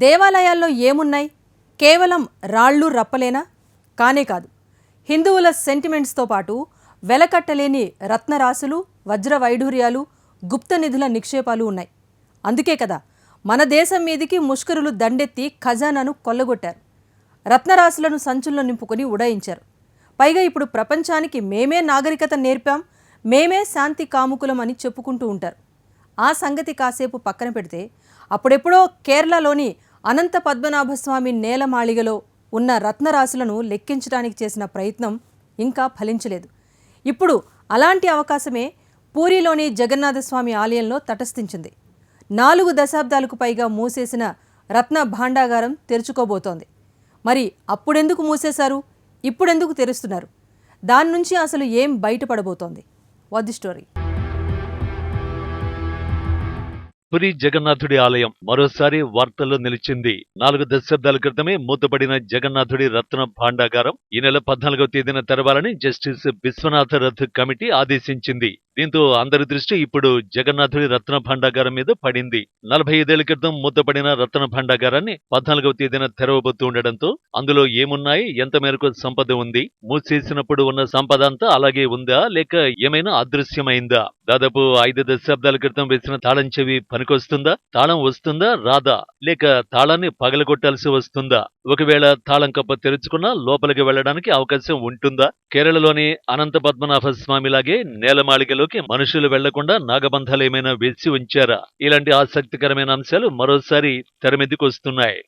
దేవాలయాల్లో ఏమున్నాయి? కేవలం రాళ్ళు రప్పలేనా? కానే కాదు. హిందువుల సెంటిమెంట్స్తో పాటు వెలకట్టలేని రత్నరాశులు, వజ్ర వైఢూర్యాలు, గుప్త నిధుల నిక్షేపాలు ఉన్నాయి. అందుకే కదా మన దేశం మీదికి ముష్కరులు దండెత్తి ఖజానాను కొల్లగొట్టారు. రత్నరాశులను సంచుల్లో నింపుకొని ఉడాయించారు. పైగా ఇప్పుడు ప్రపంచానికి మేమే నాగరికత నేర్పాం, మేమే శాంతి కాముకులం అని చెప్పుకుంటూ ఉంటారు. ఆ సంగతి కాసేపు పక్కన పెడితే, అప్పుడెప్పుడో కేరళలోని అనంత పద్మనాభస్వామి నేలమాళిగలో ఉన్న రత్నరాశులను లెక్కించడానికి చేసిన ప్రయత్నం ఇంకా ఫలించలేదు. ఇప్పుడు అలాంటి అవకాశమే పూరిలోని జగన్నాథస్వామి ఆలయంలో తటస్థించింది. 4 దశాబ్దాలకు పైగా మూసేసిన రత్న భాండాగారం తెరుచుకోబోతోంది. మరి అప్పుడెందుకు మూసేశారు, ఇప్పుడెందుకు తెరుస్తున్నారు? దాని నుంచి అసలు ఏం బయటపడబోతోంది? What the story? పురి జగన్నాథుడి ఆలయం మరోసారి వార్తల్లో నిలిచింది. 4 దశాబ్దాల క్రితమే మూతపడిన జగన్నాథుడి రత్న భాండాగారం ఈ నెల 14వ తేదీన తెరవాలని జస్టిస్ విశ్వనాథ రథ్ కమిటీ ఆదేశించింది. దీంతో అందరి దృష్టి ఇప్పుడు జగన్నాథుడి రత్న భాండాగారం మీద పడింది. 45 ఏళ్ల క్రితం మూతపడిన రత్న భాండాగారాన్ని 14వ తేదీన తెరవబోతుండటంతో అందులో ఏమున్నాయి, ఎంత మేరకు సంపద ఉంది, మూసేసినప్పుడు ఉన్న సంపద అంతా అలాగే ఉందా లేక ఏమైనా అదృశ్యమైందా? దాదాపు 5 దశాబ్దాల క్రితం వేసిన తాళం చెవి పనికొస్తుందా? తాళం వస్తుందా రాదా? లేక తాళాన్ని పగలగొట్టాల్సి వస్తుందా? ఒకవేళ తాళం కప్ప తెరుచుకున్నా లోపలికి వెళ్లడానికి అవకాశం ఉంటుందా? కేరళలోని అనంత పద్మనాభ స్వామిలాగే నేలమాళిగలోకి మనుషులు వెళ్లకుండా నాగబంధాలేమైనా వేసి ఉంచారా? ఇలాంటి ఆసక్తికరమైన అంశాలు మరోసారి తెరమీదికొస్తున్నాయి.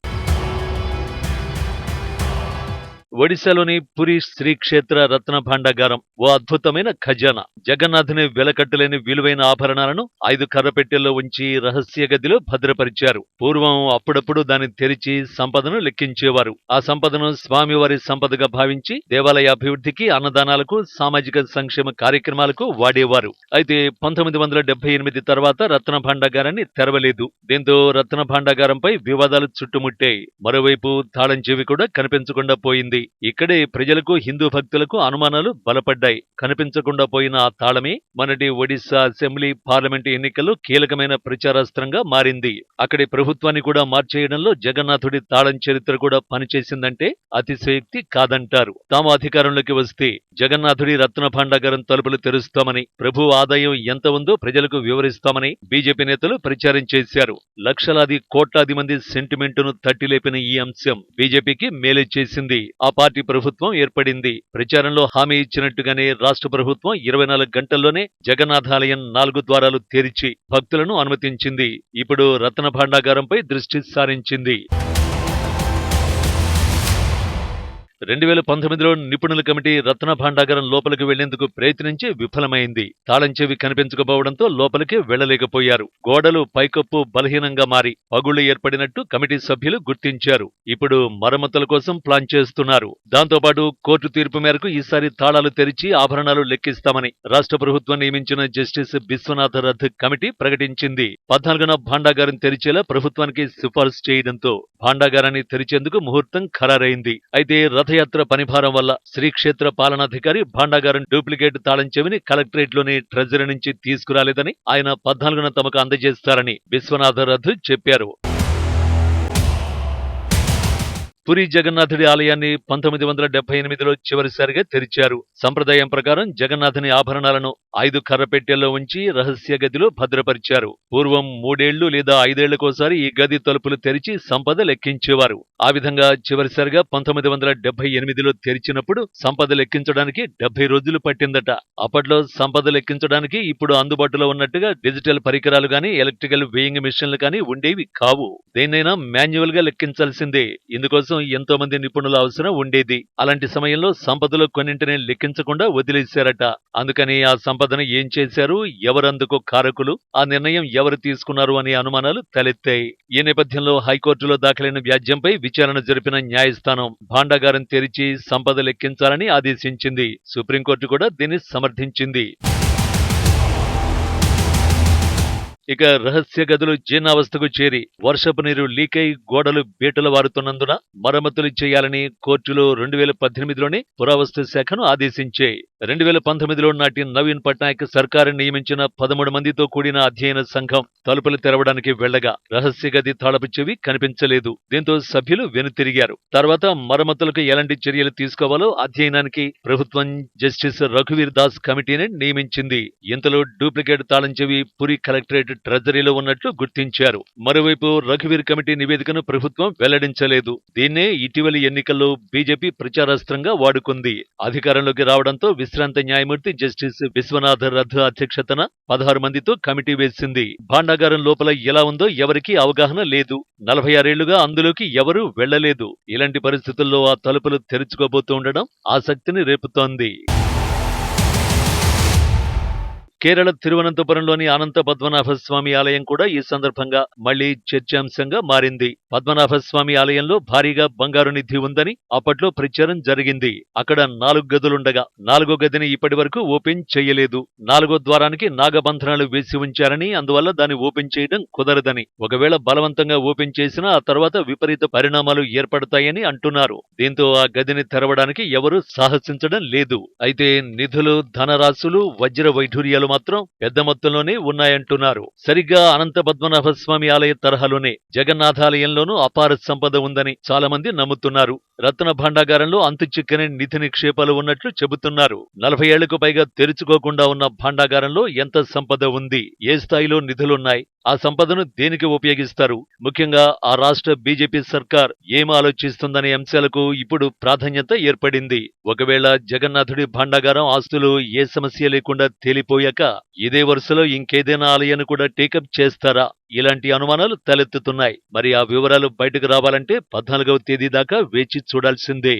ఒడిశాలోని పురి శ్రీక్షేత్ర రత్న భాండాగారం ఓ అద్భుతమైన ఖజానా. జగన్నాథుని వెలకట్టలేని విలువైన ఆభరణాలను 5 కర్రపెట్టెల్లో ఉంచి రహస్య గదిలో భద్రపరిచారు. పూర్వం అప్పుడప్పుడు దాన్ని తెరిచి సంపదను లెక్కించేవారు. ఆ సంపదను స్వామివారి సంపదగా భావించి దేవాలయ అభివృద్ధికి, అన్నదానాలకు, సామాజిక సంక్షేమ కార్యక్రమాలకు వాడేవారు. అయితే 1978 తర్వాత రత్న భాండాగారాన్ని తెరవలేదు. దీంతో రత్న భాండాగారంపై వివాదాలు చుట్టుముట్టాయి. మరోవైపు తాళం చెవి కూడా కనిపించకుండా పోయింది. ఇక్కడే ప్రజలకు, హిందూ భక్తులకు అనుమానాలు బలపడ్డాయి. కనిపించకుండా పోయిన ఆ తాళమే మొన్నటి ఒడిశా అసెంబ్లీ, పార్లమెంటు ఎన్నికల్లో కీలకమైన ప్రచారాస్త్రంగా మారింది. అక్కడి ప్రభుత్వాన్ని కూడా మార్చేయడంలో జగన్నాథుడి తాళం చరిత్ర కూడా పనిచేసిందంటే అతిశయోక్తి కాదంటారు. తాము అధికారంలోకి వస్తే జగన్నాథుడి రత్న భాండాగారం తలుపులు తెరుస్తామని, ప్రభు ఆదాయం ఎంత ఉందో ప్రజలకు వివరిస్తామని బీజేపీ నేతలు ప్రచారం చేశారు. లక్షలాది, కోట్లాది మంది సెంటిమెంటును తట్టిలేపిన ఈ అంశం బీజేపీకి మేలే చేసింది. ఆ పార్టీ ప్రభుత్వం ఏర్పడింది. ప్రచారంలో హామీ ఇచ్చినట్టుగానే రాష్ట్ర ప్రభుత్వం 24 గంటల్లోనే జగన్నాథాలయం 4 ద్వారాలు తెరిచి భక్తులను అనుమతించింది. ఇప్పుడు రత్న భాండాగారంపై దృష్టి సారించింది. 2019లో నిపుణుల కమిటీ రత్న భాండాగారం లోపలికి వెళ్లేందుకు ప్రయత్నించి విఫలమైంది. తాళం చెవి కనిపించకపోవడంతో లోపలికి వెళ్లలేకపోయారు. గోడలు, పైకప్పు బలహీనంగా మారి పగుళ్లు ఏర్పడినట్టు కమిటీ సభ్యులు గుర్తించారు. ఇప్పుడు మరమ్మతుల కోసం ప్లాన్ చేస్తున్నారు. దాంతోపాటు కోర్టు తీర్పు మేరకు ఈసారి తాళాలు తెరిచి ఆభరణాలు లెక్కిస్తామని రాష్ట్ర ప్రభుత్వం నియమించిన జస్టిస్ విశ్వనాథ రథ్ కమిటీ ప్రకటించింది. 14న భాండాగారం తెరిచేలా ప్రభుత్వానికి సిఫార్సు చేయడంతో భాండాగారాన్ని తెరిచేందుకు ముహూర్తం ఖరారైంది. అయితే రథయాత్ర పనిభారం వల్ల శ్రీక్షేత్ర పాలనాధికారి భాండాగారం డూప్లికేట్ తాళం చెవిని కలెక్టరేట్లోని ట్రెజరీ నుంచి తీసుకురాలేదని, ఆయన 14న తమకు అందజేస్తారని విశ్వనాథ రథ్ చెప్పారు. పురి జగన్నాథుడి ఆలయాన్ని 1978లో చివరిసారిగా తెరిచారు. సంప్రదాయం ప్రకారం జగన్నాథుని ఆభరణాలను 5 కర్రపెట్టెల్లో ఉంచి రహస్య గదిలో భద్రపరిచారు. పూర్వం 3 ఏళ్లు లేదా 5 ఏళ్లకోసారి ఈ గది తలుపులు తెరిచి సంపద లెక్కించేవారు. ఆ విధంగా చివరిసారిగా 1978లో తెరిచినప్పుడు సంపద లెక్కించడానికి 70 రోజులు పట్టిందట. అప్పట్లో సంపద లెక్కించడానికి ఇప్పుడు అందుబాటులో ఉన్నట్టుగా డిజిటల్ పరికరాలు గాని, ఎలక్ట్రికల్ వేయింగ్ మిషన్లు కానీ ఉండేవి కావు. దేన్నైనా మాన్యువల్ గా లెక్కించాల్సిందే. ఇందుకోసం ఎంతో మంది నిపుణుల అవసరం ఉండేది. అలాంటి సమయంలో సంపదలో కొన్నింటిని లెక్కించకుండా వదిలేశారట. అందుకని ఆ సంపదను ఏం చేశారు, ఎవరందుకు కారకులు, ఆ నిర్ణయం ఎవరు తీసుకున్నారు అనే అనుమానాలు తలెత్తాయి. ఈ నేపథ్యంలో హైకోర్టులో దాఖలైన వ్యాజ్యంపై విచారణ జరిపిన న్యాయస్థానం భాండాగారం తెరిచి సంపద లెక్కించాలని ఆదేశించింది. సుప్రీంకోర్టు కూడా దీన్ని సమర్థించింది. ఇక రహస్య గదులు జీర్ణావస్థకు చేరి వర్షపు నీరు లీకై గోడలు బీటలు వారుతున్నందున మరమ్మతులు చేయాలని కోర్టులో 2018లోనే పురావస్తు శాఖను ఆదేశించాయి. 2019లో నాటి నవీన్ పట్నాయక్ సర్కారు నియమించిన 13 మందితో కూడిన అధ్యయన సంఘం తలుపులు తెరవడానికి వెళ్లగా రహస్య గది తాళపు చెవి కనిపించలేదు. దీంతో సభ్యులు వెనుతిరిగారు. తర్వాత మరమ్మతులకు ఎలాంటి చర్యలు తీసుకోవాలో అధ్యయనానికి ప్రభుత్వం జస్టిస్ రఘువీర్ దాస్ కమిటీని నియమించింది. ఇంతలో డూప్లికేట్ తాళం చెవి పురి కలెక్టరేట్ ట్రెజరీలో ఉన్నట్లు గుర్తించారు. మరోవైపు రఘువీర్ కమిటీ నివేదికను ప్రభుత్వం వెల్లడించలేదు. దీన్నే ఇటీవలి ఎన్నికల్లో బీజేపీ ప్రచారాస్త్రంగా వాడుకుంది. అధికారంలోకి రావడంతో విశ్రాంత న్యాయమూర్తి జస్టిస్ విశ్వనాథ రథ్ అధ్యక్షతన 16 మందితో కమిటీ వేసింది. భాండాగారం లోపల ఎలా ఉందో ఎవరికీ అవగాహన లేదు. 46 ఏళ్లుగా అందులోకి ఎవరూ వెళ్లలేదు. ఇలాంటి పరిస్థితుల్లో ఆ తలుపులు తెరుచుకోబోతూ ఉండడం ఆసక్తిని రేపుతోంది. కేరళ తిరువనంతపురంలోని అనంత పద్మనాభస్వామి ఆలయం కూడా ఈ సందర్భంగా మళ్లీ చర్చాంశంగా మారింది. పద్మనాభస్వామి ఆలయంలో భారీగా బంగారు నిధి ఉందని అప్పట్లో ప్రచారం జరిగింది. అక్కడ 4 గదులుండగా 4గో గదిని ఇప్పటి వరకు ఓపెన్ చేయలేదు. 4గో ద్వారానికి నాగబంధనాలు వేసి ఉంచారని, అందువల్ల దాన్ని ఓపెన్ చేయడం కుదరదని, ఒకవేళ బలవంతంగా ఓపెన్ చేసినా ఆ తర్వాత విపరీత పరిణామాలు ఏర్పడతాయని అంటున్నారు. దీంతో ఆ గదిని తెరవడానికి ఎవరూ సాహసించడం లేదు. అయితే నిధులు, ధనరాశులు, వజ్ర వైఢూర్యాలు మాత్రం పెద్ద మొత్తంలోనే ఉన్నాయంటున్నారు. సరిగ్గా అనంత పద్మనాభస్వామి ఆలయ తరహాలోనే జగన్నాథాలయంలోనూ అపార సంపద ఉందని చాలా మంది నమ్ముతున్నారు. రత్న భాండాగారంలో అంతుచిక్కని నిధి నిక్షేపాలు ఉన్నట్లు చెబుతున్నారు. 40 ఏళ్లకు పైగా తెరుచుకోకుండా ఉన్న భాండాగారంలో ఎంత సంపద ఉంది, ఏ స్థాయిలో నిధులున్నాయి, ఆ సంపదను దేనికి ఉపయోగిస్తారు, ముఖ్యంగా ఆ రాష్ట్ర బీజేపీ సర్కార్ ఏం ఆలోచిస్తుందనే అంశాలకు ఇప్పుడు ప్రాధాన్యత ఏర్పడింది. ఒకవేళ జగన్నాథుడి భాండాగారం ఆస్తులు ఏ సమస్య లేకుండా తేలిపోయాక ఇదే వరుసలో ఇంకేదైనా ఆలయాన్ని కూడా టేకప్ చేస్తారా? ఇలాంటి అనుమానాలు తలెత్తుతున్నాయి. మరి ఆ వివరాలు బయటకు రావాలంటే 14వ తేదీ దాకా వేచి చూడాల్సిందే.